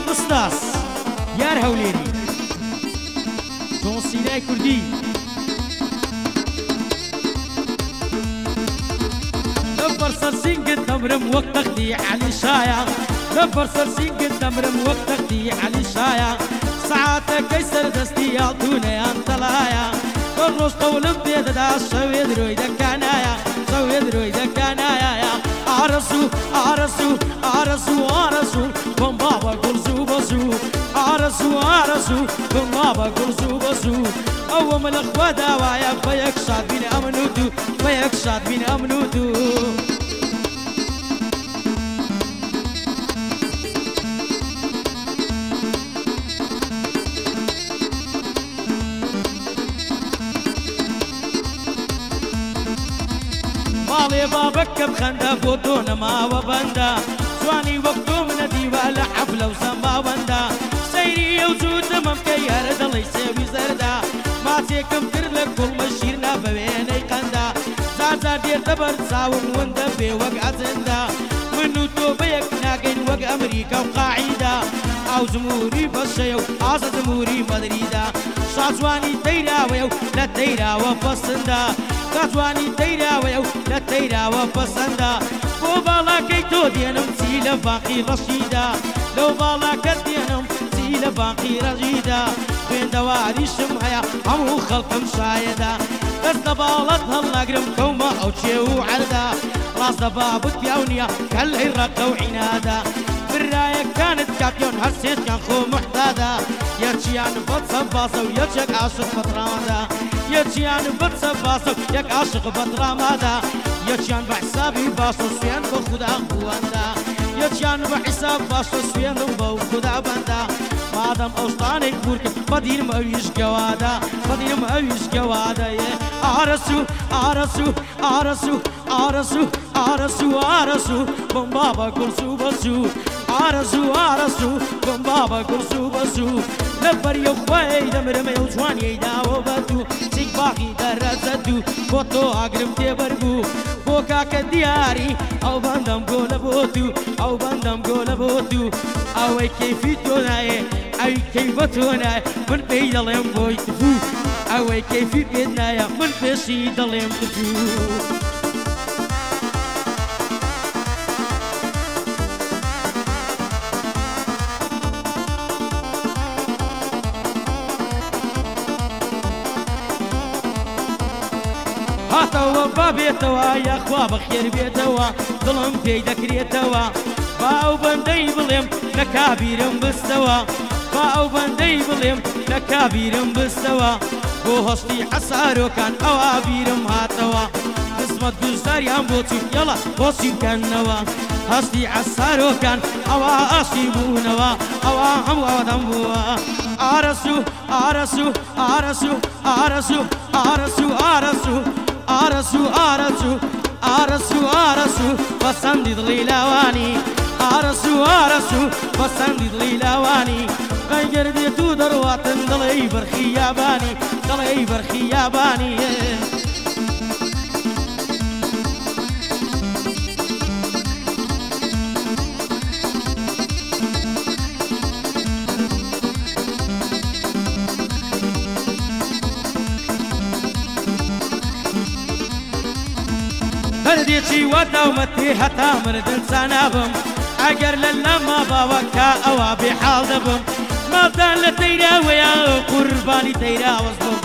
ئوستاس یار هەولێری تۆ سینای کوردی لەبەر سەرسینگت دەمرم وەک تەختی عەلی شایە لەبەر سەرسینگت دەمرم وەک تەختی عەلی شایە سەعاتەکەی سەردەستی یاڵتوونەیان تەڵایە بە ڕۆژ قەولم پێدەدا شەوێ درۆی دەکانایە شەوێ درۆی دەکانایە ئارەزوو ئارەزوو ئارەزوو ئارەزوو بۆم بابە گوڵزوو بەزوو ئارەزوو ئارەزوو بۆم بابە گوڵزوو بەزوو ئەوەمە لە خوا داوایە بە یەک شاد بین ئەمن و دوو بە یەک شاد بین ئەمن و دوو ماڵێ بابەکە بخەندە بۆ تۆ نەماوە بەندە جوانی وەک تۆ منە دیوە لە حەفلە و زەماوەندە سەیری ئەو جووتمە بکە یارە دەڵی سێوی زەردا ماچێکم کرد لە گوڵمە شیرنا بە وێنەی قەندا زار دێتە بەر چاوم وەندە بێ وەک ئەجەندا من و تۆ بەیەک ناگەین وەک ئەمریکا و قاعیدا ئاو جمهوری بەشەیە و ئازە جمهوری مەدریدا شاجوانی تەیراوەیە و لە تەیراوە پەسەندە کاتوانی تەیراوەیە و لە تەیراوە پەسەندە بۆ باڵاکەی تۆ دێنم چی لە باقی ڕەشیدا لەو باڵاکەت دێنم چی لە باقی ڕەژیدا خوێندەواریشم هەیە هەموو خەڵکم شایەدا دەست لە باڵەت هەڵناگرم کەومە ئەو چێ و عەردا ڕاستە بابت پیاو نییە کە لەی ڕەقە و عینادا برایەکانت کاپیۆن هەر سێشکان خۆ محتادا یەکیان بەچە باسە و یەکێک عاشق بەدرامادا یەکیان بەچە باسە و یەک عاشق بەدرامادا یەکیان بە حسابی باشە سوێن بە خودا بوەندا یەکیان بە حساب باشە سوێنم بەو خودا بەندا مادەم ئەوستانێک بورکە بەدیرم ئەویش گەوادا بەدیرم ئەویش گەوادەیە ئارەسوو ئارەسوو ئارەسوو ئارەسوو ئارەسوو ئارەسوو بۆم بابە گوڵزوو بەزوو ئارەزوو ئارەزوو بۆم بابە گوڵزوو بەزوو لە بەریە خوای دەمرمێ و جوانیەی داوە بەدوو چیک باقی دەرەزە دوو بۆ تۆ ئاگرم تێبەربوو بۆ کاکە دیاری ئەو بەندەم گۆلە بۆ دوو ئەو بەندەم گۆلە بۆ دوو ئەوەی کەیفی تۆ نایە ئەوی کەی بە تۆ نایە من پێی دەڵێم بۆی تفوو ئەوەی کەیفی پێت نایە من پێشی دەڵێم تفوو هاتەوە بابێتەوە یاخوا بەخێر بێتەوە دڵم پێی دەکرێتەوە با ئەو بەندەی بڵێم لە کابیرم بستەوە با ئەو بەندەی بڵێم لە کابیرم بستەوە بۆ هەشتی حەسارۆکان ئەوە بیرم هاتەوە قسمەت گوزاریان بۆچی یەڵە بۆچی بکەنەوە هەشتی حەسارۆکان ئەوە ئاشتی بوونەوە ئەوە هەموو ئەوەدەم بووە ئارەسوو ئارەسوو ئارەسوو ئارەسوو ئارەسوو ئارەسوو ئارەسوو ئارەسوو ئارەسوو ئارەسوو بەسەندی دڵی لاوانی ئارەسوو ئارەسوو بەسەندی دڵی لاوانی بەیگەردێت و دەڕواتن دڵی بەرخی یابانی دڵی بەرخی یابانی هەردێکی وەداومەتی هەتا مردن سانابم ئەگەر لە لەما باوەکە ئەوە بێحاڵ دەبم مادان لە تەیراوەیە قوربانی تەیراوەز بم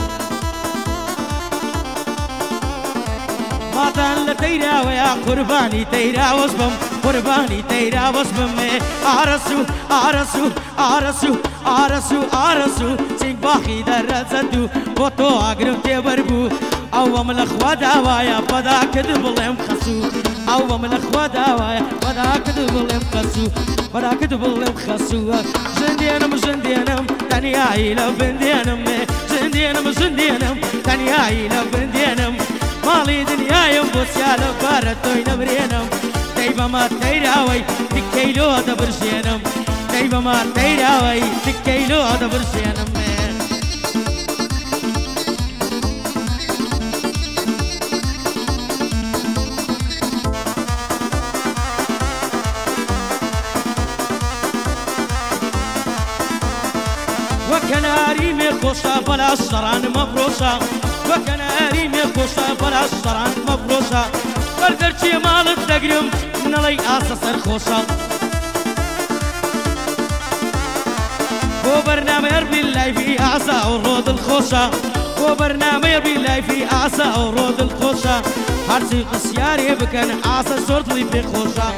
مادان لە تەیراوەیە قوربانی تەیراوەز بم قوربانی تەیراوەز بمێ ئارەسوو ئارەسوو ئارەسوو ئارەسوو ئارەسوو چنگ باخی دەرەجە دوو بۆ تۆ ئاگرم تێبەربوو ئەوەم لە خوا داوایە بەداکرد بڵێم خەسوو ئەوەم لە خوا داوایە بەداکرد بڵێم خەسوو بەداکرد بڵێم خەسووە ژندێنم ژندێنم تەنیایی لە بندێنم ژندێنم تەنیایی لە بندێنم ماڵی دنیایم بۆ چیا لە بارە تۆی نەبرێنم دەی بەما تەیراوەی تکەی لۆ دەبرژێنم دەی بەما تەیراوەی تکەی لۆ دەبرژێنم وكناري مخوشة بلا الشران مفروشة وكناري مخوشة بلا الشران مفروشة بردرشي مال الدقرم نلي آسا سرخوشة وبرنامج يربي الله في أعصى ورود الخوشة وبرنامج يربي الله في أعصى ورود الخوشة هرسي قسياري بكن أعصى صورت لي في خوشة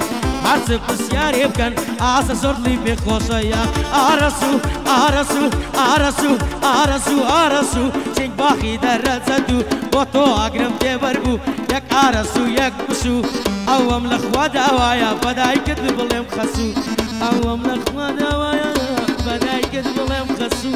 هرسي قسياري بكن أعصى صورت لي في خوشة يا أرسو أرسو أرسو أرسو أرسو شنك باخي درد زدو بوتو أقرم تبربو يك أرسو يك بشو أوام لخوا دوايا بداي كذب لهم خسو أوام لخوا دوايا بداي كذب لهم خسو